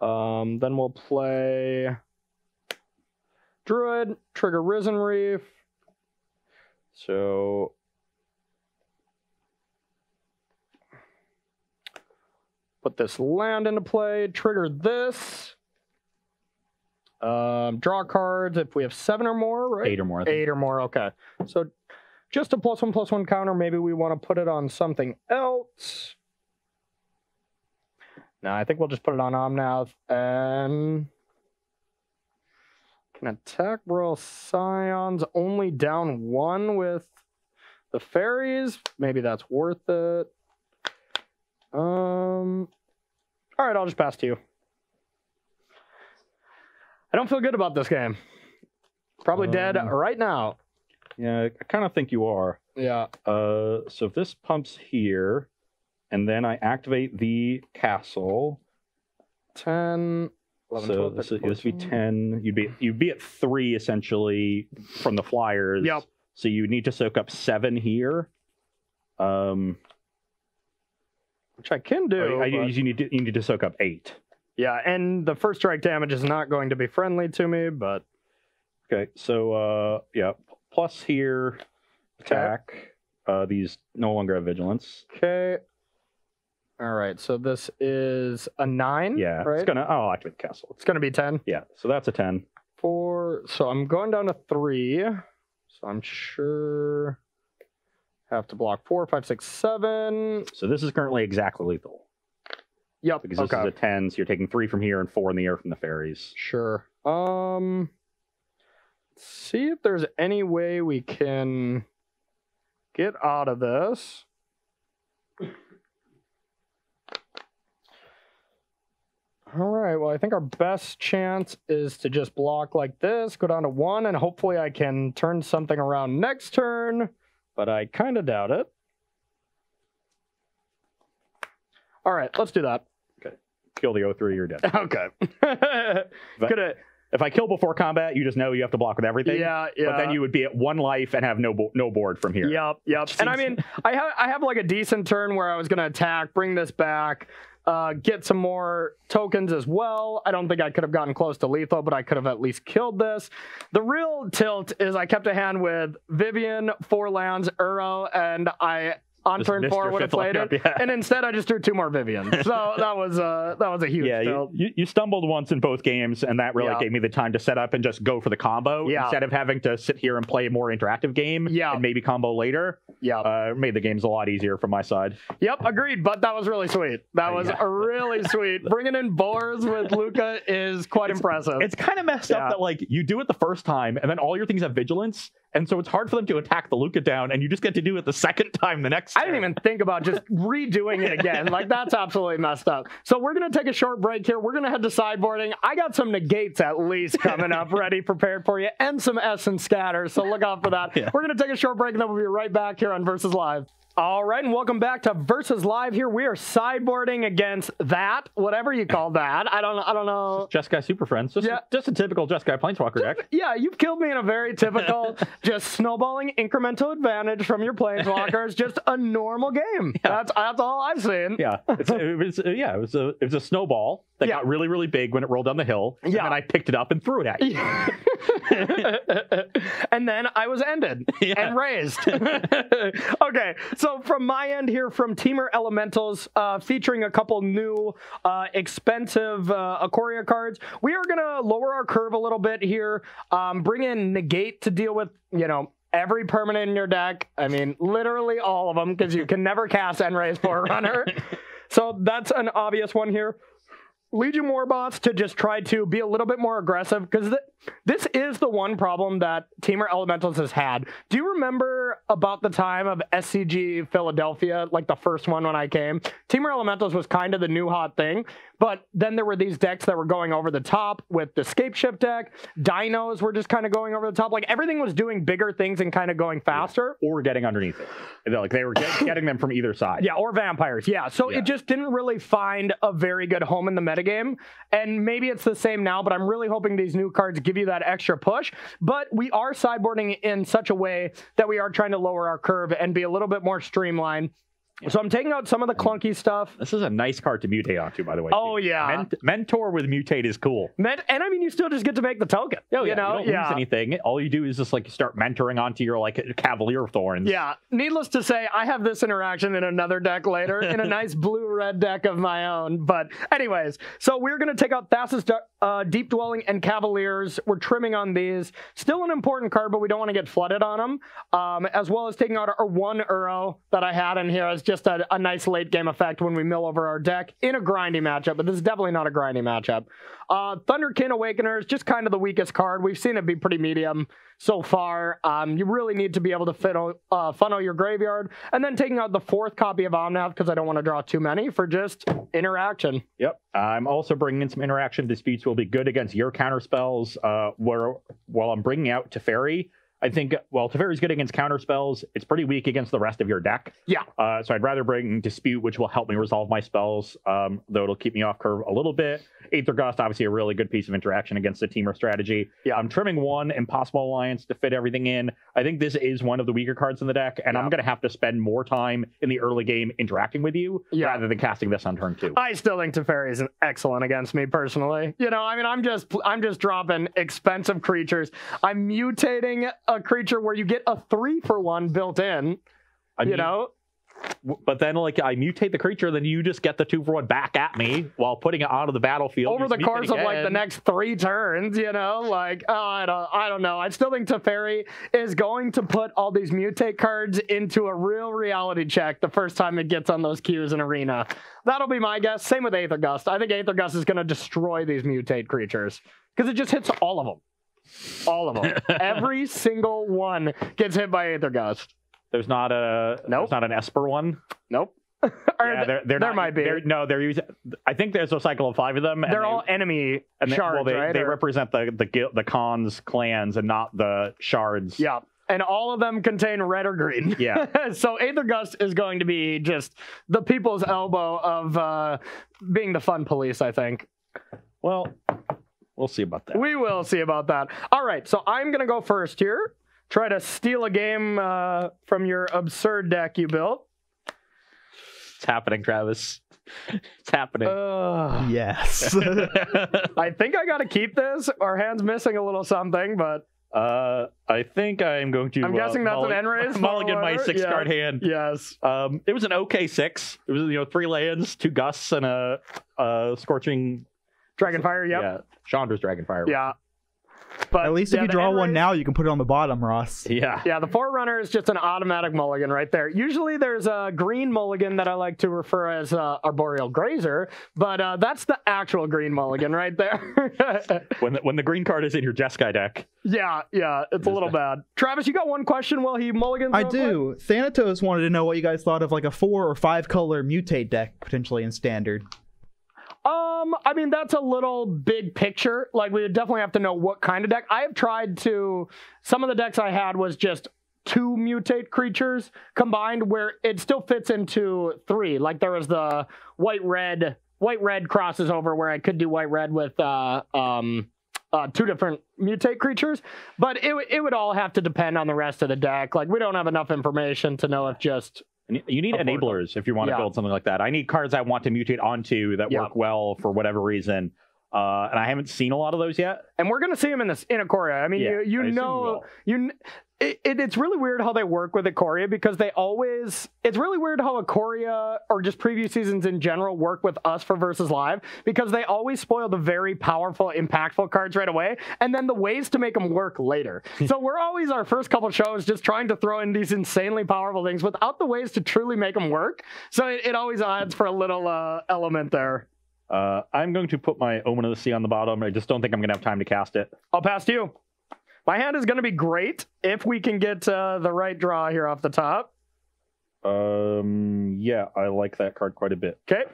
B: Then we'll play Druid, trigger Risen Reef. So put this land into play, trigger this. Draw cards if we have 7 or more, right?
A: 8 or more. I think.
B: 8 or more, okay. So just a +1/+1 counter. Maybe we want to put it on something else. No, I think we'll just put it on Omnath and can attack Royal Scions only down 1 with the fairies. Maybe that's worth it. All right, I'll just pass to you. I don't feel good about this game. Probably dead right now.
A: Yeah, I kind of think you are.
B: Yeah.
A: So if this pumps here, and then I activate the castle.
B: 10, 11,
A: So
B: 12,
A: this
B: 13,
A: would be 10. You'd be at 3 essentially from the flyers.
B: Yep.
A: So you need to soak up 7 here.
B: which I can do.
A: You need to soak up 8.
B: Yeah, and the first strike damage is not going to be friendly to me, but
A: okay. So yeah, plus here attack. These no longer have vigilance.
B: Okay. All right, so this is a 9.
A: Yeah,
B: right?
A: it's gonna. I'll activate the castle.
B: It's gonna be 10.
A: Yeah, so that's a 10.
B: 4. So I'm going down to 3. So I'm sure have to block 4, 5, 6, 7.
A: So this is currently exactly lethal.
B: Yep.
A: Because this is a 10, so you're taking 3 from here and 4 in the air from the fairies.
B: Sure. See if there's any way we can get out of this. All right, well, I think our best chance is to just block like this, go down to 1, and hopefully I can turn something around next turn, but I kind of doubt it. All right, let's do that.
A: Okay. Kill the 0-3, you're dead.
B: Okay.
A: If I kill before combat, you just know you have to block with everything.
B: Yeah.
A: But then you would be at 1 life and have no board from here.
B: Yep. And I mean, I have like a decent turn where I was going to attack, bring this back, get some more tokens as well. I don't think I could have gotten close to lethal, but I could have at least killed this. The real tilt is I kept a hand with Vivian, 4 lands, Uro, and I on turn 4 would have played it, and instead I just drew 2 more Vivians. So that was a huge tilt.
A: You stumbled once in both games, and that really gave me the time to set up and just go for the combo instead of having to sit here and play a more interactive game and maybe combo later. Made the games a lot easier from my side.
B: Yep, agreed, but that was really sweet. That was really sweet. Bringing in boars with Luca is quite impressive.
A: It's kind of messed up that like you do it the first time, and then all your things have vigilance, and so it's hard for them to attack the Luca down, and you just get to do it the second time the next
B: I didn't even think about just redoing it again. Like, that's absolutely messed up. So we're going to take a short break here. We're going to head to sideboarding. I got some negates at least coming up ready, prepared for you, and some Essence scatters, so look out for that. We're going to take a short break, and then we'll be right back here on Versus Live. All right, and welcome back to Versus Live here. We are sideboarding against that, whatever you call that. I don't know.
A: Jeskai Superfriends. Just a typical Jeskai Planeswalker deck.
B: Yeah, you've killed me in a very typical, just snowballing incremental advantage from your Planeswalkers. Just a normal game. That's all I've seen.
A: Yeah, it was a snowball that got really, really big when it rolled down the hill. And then I picked it up and threw it at you.
B: And then I was ended and raised. Okay, so from my end here, from Temur Elementals, featuring a couple new expensive Ikoria cards, we are going to lower our curve a little bit here, bring in Negate to deal with, every permanent in your deck. I mean, literally all of them, because you can never cast Enray's Forerunner. So that's an obvious one here. Legion Warbots to just try to be a little bit more aggressive, because this is the one problem that Temur Elementals has had. Do you remember about the time of SCG Philadelphia, like the first one when I came? Temur Elementals was kind of the new hot thing, but then there were these decks that were going over the top with the Scapeship deck. Dinos were just kind of going over the top. Like, everything was doing bigger things and kind of going faster.
A: Or getting underneath it. Like, they were getting them from either side.
B: Yeah, or vampires. Yeah, so it just didn't really find a very good home in the metagame. And maybe it's the same now, but I'm really hoping these new cards give you that extra push. But we are sideboarding in such a way that we are trying to lower our curve and be a little bit more streamlined. Yeah. So I'm taking out some of the clunky stuff.
A: This is a nice card to mutate onto, by the way.
B: Oh, yeah.
A: Mentor with mutate is cool.
B: And I mean, you still just get to make the token.
A: Oh, yeah. You don't lose anything. All you do is just like start mentoring onto your like Cavalier Thorns.
B: Yeah. Needless to say, I have this interaction in another deck later in a nice blue-red deck of my own. But anyways, so we're going to take out Thassa's Deep Dwelling and Cavaliers. We're trimming on these. Still an important card, but we don't want to get flooded on them. As well as taking out our one Uro that I had in here as just a nice late game effect when we mill over our deck in a grindy matchup, but this is definitely not a grindy matchup. Thunderkin Awakeners, just kind of the weakest card. We've seen it be pretty medium so far. You really need to be able to funnel your graveyard, and then taking out the fourth copy of Omnath because I don't want to draw too many for just interaction.
A: Yep. I'm also bringing in some interaction. Disputes will be good against your counter spells. While I'm bringing out Teferi, I think, well, Teferi's good against counter spells. It's pretty weak against the rest of your deck.
B: Yeah.
A: So I'd rather bring Dispute, which will help me resolve my spells, though it'll keep me off curve a little bit. Aether Gust, obviously a really good piece of interaction against the Temur strategy. Yeah. I'm trimming one Impossible Alliance to fit everything in. I think this is one of the weaker cards in the deck, and I'm going to have to spend more time in the early game interacting with you rather than casting this on turn 2.
B: I still think Teferi is excellent against me personally. You know, I mean, I'm just dropping expensive creatures. I'm mutating a creature where you get a 3-for-1 built in. But
A: then, like, I mutate the creature, then you just get the 2-for-1 back at me while putting it onto the battlefield.
B: Over the course of, like, the next 3 turns, you know? Like, I don't know. I still think Teferi is going to put all these mutate cards into a real reality check the first time it gets on those queues in Arena. That'll be my guess. Same with Aether Gust. I think Aether Gust is going to destroy these mutate creatures because it just hits all of them. All of them. Every single one gets hit by Aether Gust.
A: There's not there's not an Esper one.
B: Nope.
A: Yeah, there might be. They're using. I think there's a cycle of 5 of them.
B: They're all enemy shards, right?
A: They represent the Khans clans and not the shards.
B: Yeah, and all of them contain red or green.
A: Yeah.
B: So Aether Gust is going to be just the people's elbow of being the fun police, I think.
A: Well, we'll see about that.
B: We will see about that. All right, so I'm going to go first here. Try to steal a game from your absurd deck you built.
A: It's happening, Travis. It's happening.
C: Yes.
B: I think I got to keep this. Our hand's missing a little something, but...
A: I think I'm going to...
B: I'm guessing that's an Enray's.
A: Mulligan my 6-card hand.
B: Yes.
A: It was an okay 6. It was 3 lands, 2 gusts, and a Scorching...
B: Dragonfire, yep.
A: Yeah, Chandra's Dragonfire.
B: Yeah. But
C: at least if you draw one now, you can put it on the bottom, Ross.
A: Yeah.
B: Yeah, the Forerunner is just an automatic mulligan right there. Usually there's a green mulligan that I like to refer as Arboreal Grazer, but that's the actual green mulligan right there.
A: when the green card is in your Jeskai deck.
B: Yeah, it's a little bad. Travis, you got one question while he mulligans?
C: I do. Quick? Thanatos wanted to know what you guys thought of like a 4 or 5 color mutate deck potentially in Standard.
B: I mean, that's a little big picture. Like, we would definitely have to know what kind of deck. I have tried to... Some of the decks I had was just 2 mutate creatures combined where it still fits into 3. Like, there was the white-red crosses over where I could do white-red with 2 different mutate creatures. But it would all have to depend on the rest of the deck. Like, we don't have enough information to know if just...
A: You need enablers if you want to build something like that. I need cards I want to mutate onto that work well for whatever reason. And I haven't seen a lot of those yet.
B: And we're going to see them in Ikoria. I mean, it's really weird how they work with Ikoria because it's really weird how Ikoria or just preview seasons in general work with us for Versus Live because they always spoil the very powerful, impactful cards right away and then the ways to make them work later. So we're always, our first couple shows, just trying to throw in these insanely powerful things without the ways to truly make them work. So it always adds for a little element there.
A: I'm going to put my Omen of the Sea on the bottom. I just don't think I'm going to have time to cast it.
B: I'll pass to you. My hand is going to be great if we can get the right draw here off the top.
A: Yeah, I like that card quite a bit.
B: Okay.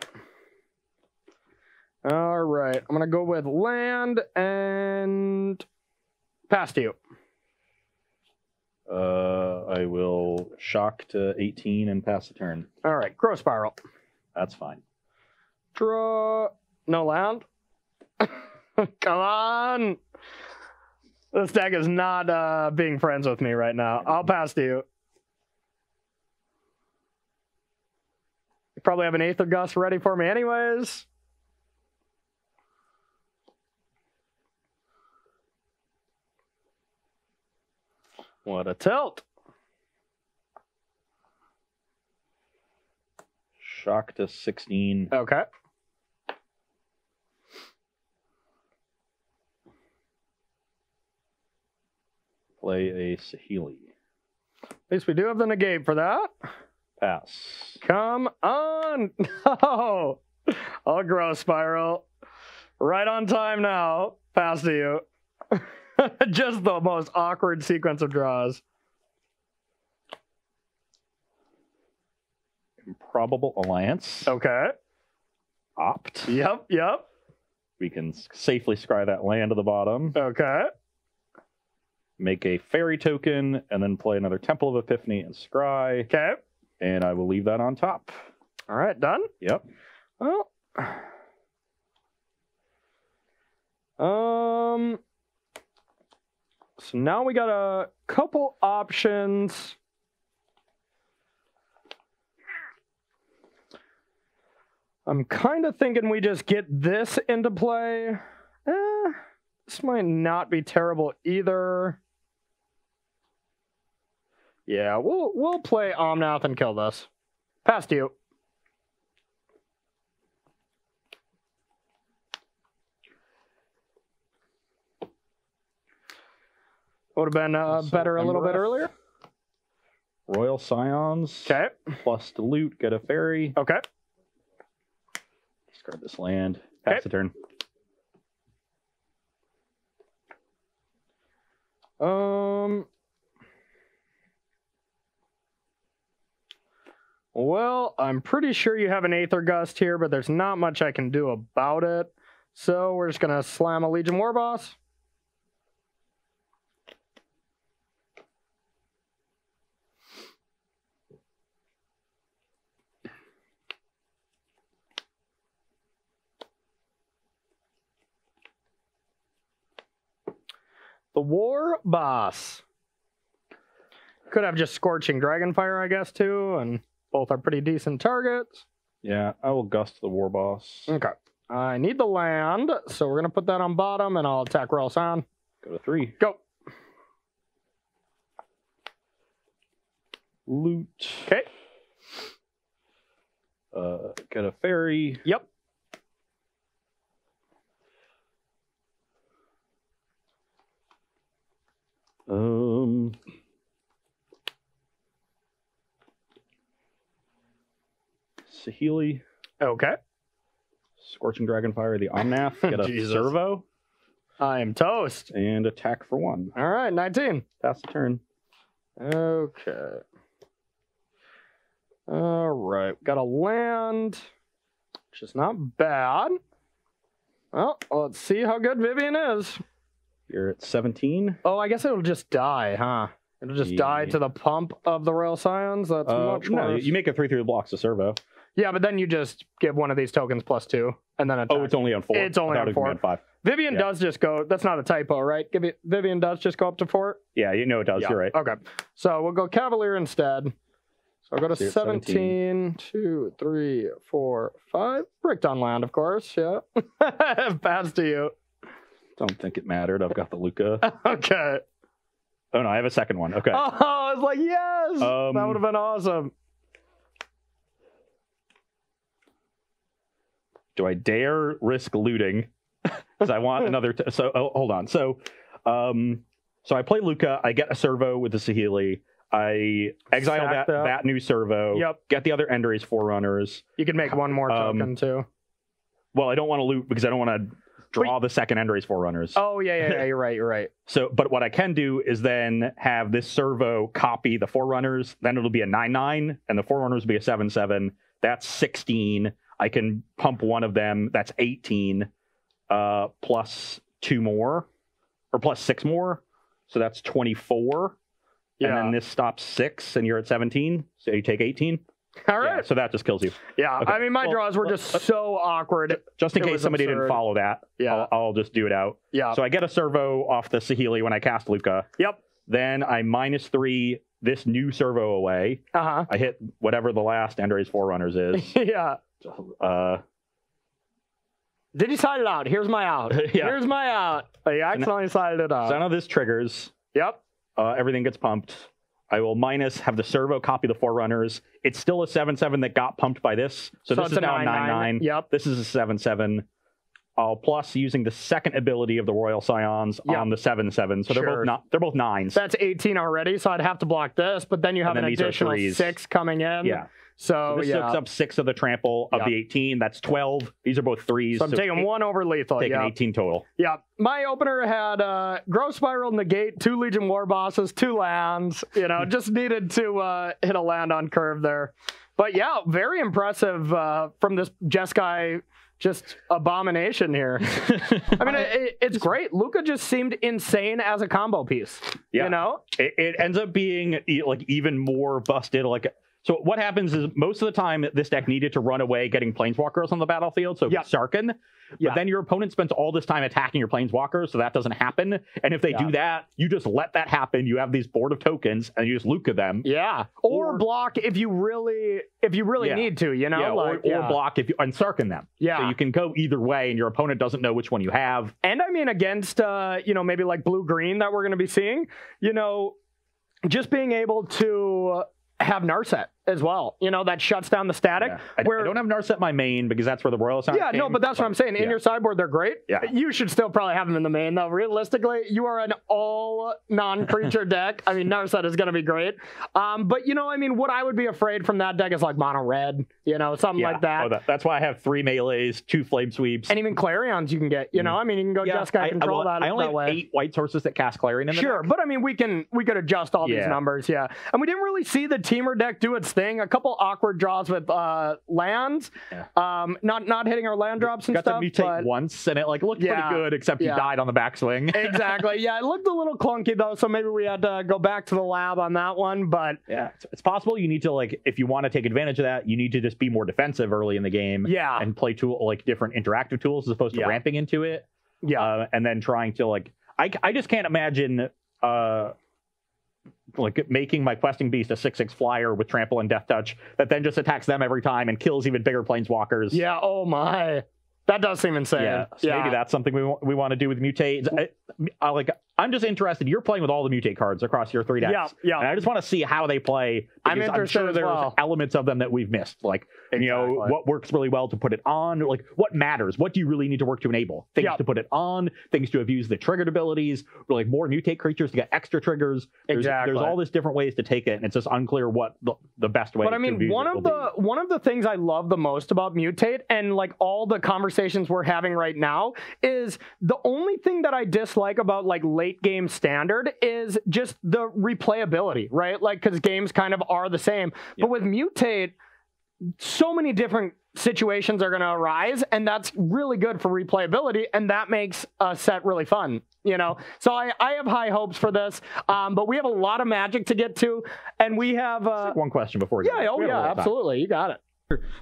B: All right. I'm going to go with land and pass to you.
A: I will shock to 18 and pass the turn.
B: All right. Growth Spiral.
A: That's fine.
B: Draw. No land. Come on. This deck is not being friends with me right now. I'll pass to you. You probably have an Aether Gust ready for me anyways. What a tilt.
A: Shock to 16.
B: Okay.
A: Play a Saheeli.
B: At least we do have the negate for that.
A: Pass.
B: Come on. No. I'll Growth Spiral. Right on time now. Pass to you. Just the most awkward sequence of draws.
A: Improbable Alliance.
B: Okay.
A: Opt.
B: Yep.
A: We can safely scry that land to the bottom.
B: Okay.
A: Make a fairy token, and then play another Temple of Epiphany and scry.
B: Okay.
A: And I will leave that on top.
B: All right, done?
A: Yep.
B: Well. So now we got a couple options. I'm kind of thinking we just get this into play. This might not be terrible either. Yeah, we'll play Omnath and kill this. Pass to you. Would have been better a little bit earlier.
A: Royal Scions.
B: Okay.
A: Plus the loot, get a fairy.
B: Okay.
A: Discard this land. Pass the turn.
B: Well, I'm pretty sure you have an Aether Gust here, but there's not much I can do about it. So we're just going to slam a Legion Warboss. The War Boss. Could have just Scorching Dragonfire, I guess, too, and both are pretty decent targets.
A: Yeah, I will gust the War Boss.
B: Okay. I need the land, so we're going to put that on bottom, and I'll attack Royal Sound.
A: Go to 3.
B: Go.
A: Loot.
B: Okay.
A: Get a fairy.
B: Yep.
A: Saheeli.
B: Okay.
A: Scorching Dragonfire, the Omnath. Get a servo.
B: I am toast.
A: And attack for 1.
B: All right, 19.
A: Pass the turn.
B: Okay. All right. Got a land, which is not bad. Well, let's see how good Vivian is.
A: You're at 17.
B: Oh, I guess it'll just die, huh? It'll just die to the pump of the Royal Scions. That's much more.
A: No, you make it 3/3 blocks to servo.
B: Yeah, but then you just give one of these tokens +2, and then attack.
A: Oh, it's only on 4.
B: It's only on 4.
A: On 5.
B: Vivian does just go. That's not a typo, right? Vivian does just go up to 4.
A: Yeah, you know it does.
B: Yeah.
A: You're right.
B: Okay, so we'll go Cavalier instead. So I'll go to 17. 2, 3, 4, 5. Bricked on land, of course. Yeah. Pass to you.
A: Don't think it mattered. I've got the Luca.
B: Okay.
A: Oh, no, I have a second one. Okay.
B: Oh, I was like, yes! That would have been awesome.
A: Do I dare risk looting? Because I want another... hold on. So I play Luca. I get a servo with the Sahili. I exile that new servo.
B: Yep.
A: Get the other Enderace Forerunners.
B: You can make one more token, too.
A: Well, I don't want to loot because I don't want to draw the second Enderace Forerunners.
B: Oh, yeah, you're right.
A: So, but what I can do is then have this servo copy the Forerunners. Then it'll be a 9/9, and the Forerunners will be a 7/7. That's 16. I can pump one of them. That's 18, plus 2 more, or plus 6 more. So that's 24. Yeah. And then this stops 6, and you're at 17. So you take 18.
B: All right.
A: Yeah, so that just kills you.
B: Yeah. Okay. I mean, my draws were just so awkward.
A: Just in case somebody didn't follow that,
B: yeah.
A: I'll just do it out.
B: Yeah.
A: So I get a servo off the Sahili when I cast Luca.
B: Yep.
A: Then I -3 this new servo away.
B: Uh-huh.
A: I hit whatever the last Enderace Forerunners is.
B: Yeah. Did you side it out? Here's my out. Yeah. Here's my out. You accidentally sided it out.
A: So now this triggers.
B: Yep.
A: Everything gets pumped. I will have the servo copy the Forerunners. It's still a 7/7 that got pumped by this. So this is now 9/9.
B: Yep.
A: This is a 7/7. I'll plus using the second ability of the Royal Scions on the 7/7. So they're both 9s.
B: That's 18 already, so I'd have to block this, but then you have an additional 6 coming in.
A: Yeah.
B: So
A: this soaks up 6 of the trample of the 18. That's 12. These are both 3s.
B: So I'm taking 1 over lethal.
A: Taking 18 total.
B: Yeah. My opener had Growth Spiral, Negate, 2 Legion War Bosses, 2 lands. Just needed to hit a land on curve there. But yeah, very impressive from this Jeskai just abomination here. I mean, it's great. Luca just seemed insane as a combo piece. Yeah.
A: It ends up being like even more busted. So what happens is most of the time this deck needed to run away getting Planeswalkers on the battlefield, so Sarkin. But then your opponent spends all this time attacking your Planeswalkers, so that doesn't happen. And if they do that, you just let that happen. You have these board of tokens, and you just Luca them.
B: Yeah. Or block if you really need to,
A: or block and Sarkin them.
B: Yeah.
A: So you can go either way, and your opponent doesn't know which one you have.
B: And I mean, against, maybe like blue-green that we're going to be seeing, just being able to have Narset as well, that shuts down the static.
A: Yeah. I don't have Narset my main because that's where the Royal Sound came.
B: No, but that's what I'm saying. In your sideboard, they're great.
A: Yeah.
B: You should still probably have them in the main, though. Realistically, you are an all non-creature deck. I mean, Narset is going to be great. But, what I would be afraid from that deck is like mono red, something like that.
A: Oh, that's why I have 3 melees, 2 flame sweeps.
B: And even Clarions you can get, you can go Jeskai control that.
A: I only have 8 white sources that cast Clarion in the deck.
B: But I mean, we could adjust all these numbers, And we didn't really see the Temur deck do its thing. A couple awkward draws with lands, not hitting our land drops and stuff.
A: Got to mutate once, and it looked pretty good, except you died on the backswing.
B: Exactly. Yeah, it looked a little clunky though, so maybe we had to go back to the lab on that one. But
A: yeah, it's possible you need to if you want to take advantage of that, you need to just be more defensive early in the game.
B: Yeah,
A: and play different interactive tools as opposed to ramping into it.
B: Yeah,
A: and then trying to I just can't imagine. Making my questing beast a 6/6 flyer with trample and death touch that then just attacks them every time and kills even bigger planeswalkers.
B: Yeah, oh my. That does seem insane.
A: Yeah, so maybe that's something we want to do with mutate. I'm just interested. You're playing with all the mutate cards across your 3 decks.
B: Yeah.
A: And I just want to see how they play.
B: I'm
A: sure there's elements of them that we've missed. What works really well to put it on. What matters? What do you really need to work to enable? Things to put it on. Things to abuse the triggered abilities. More mutate creatures to get extra triggers. There's all these different ways to take it, and it's just unclear what the best way.
B: But I mean, one of the things I love the most about mutate and all the conversations we're having right now is the only thing that I dislike about late game standard is just the replayability, right? Because games kind of are the same. But with mutate, so many different situations are going to arise, and that's really good for replayability, and that makes a set really fun, So I have high hopes for this, but we have a lot of Magic to get to, and we have...
A: one question before you
B: absolutely. You got it.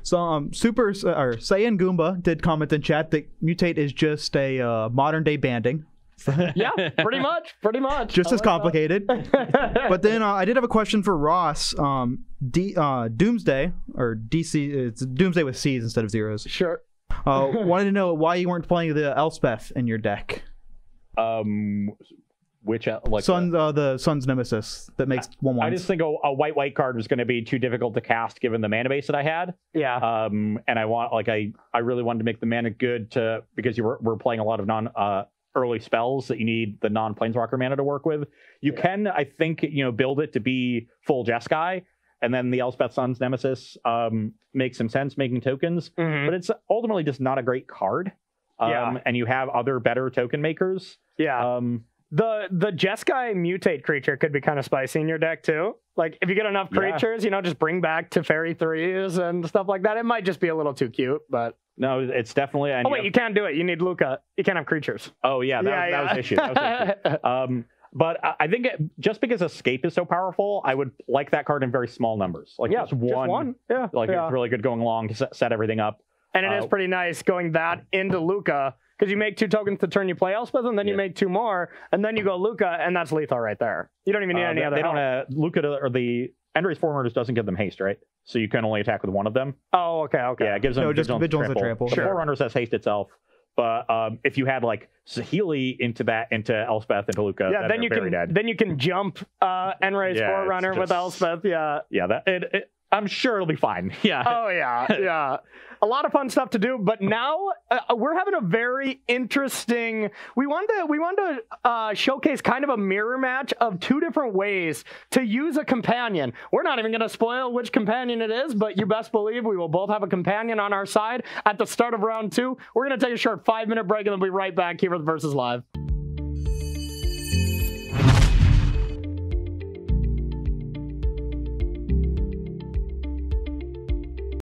C: So Saiyan Goomba did comment in chat that mutate is just a modern day banding
B: Yeah, pretty much.
C: Just as complicated. But then I did have a question for Ross. Doomsday, or DC, it's Doomsday with C's instead of zeros.
B: Sure.
C: Wanted to know why you weren't playing the Elspeth in your deck.
A: Which like
C: the Sun's Nemesis that makes 1/1.
A: I just think a white card was going to be too difficult to cast given the mana base that I had.
B: Yeah.
A: And I want I really wanted to make the mana good because we're playing a lot of early spells that you need the non-planeswalker mana to work with. You can, I think, build it to be full Jeskai, and then the Elspeth Sun's Nemesis makes some sense making tokens, but it's ultimately just not a great card. And you have other better token makers.
B: Yeah. The Jeskai mutate creature could be kind of spicy in your deck too. Like if you get enough creatures, just bring back Teferi 3s and stuff like that. It might just be a little too cute, but
A: no, it's definitely.
B: Oh wait, you can't do it. You need Luca. You can't have creatures.
A: Oh yeah, that was the issue. But I think just because Escape is so powerful, I would like that card in very small numbers. Like just one.
B: Yeah.
A: It's really good going long to set everything up.
B: And it is pretty nice going that into Luca, because you make 2 tokens the turn you play Elspeth, and then you make 2 more, and then you go Luca, and that's lethal right there. You don't even need any other help.
A: Luca or the Endrace Forerunners doesn't give them haste, right? So you can only attack with one of them.
B: Oh, okay.
A: Yeah, it gives them
C: Vigilance and Trample.
A: The Forerunners has haste itself. But if you had like Saheeli into Elspeth, into Luca,
B: then you can jump Endrace Forerunner with Elspeth. Yeah.
A: I'm sure it'll be fine. Yeah.
B: Oh yeah. A lot of fun stuff to do, but now we're having a very interesting. We wanted to showcase kind of a mirror match of 2 different ways to use a companion. We're not even going to spoil which companion it is, but you best believe we will both have a companion on our side at the start of round 2. We're going to take a short 5-minute break, and then we'll be right back here with Versus Live.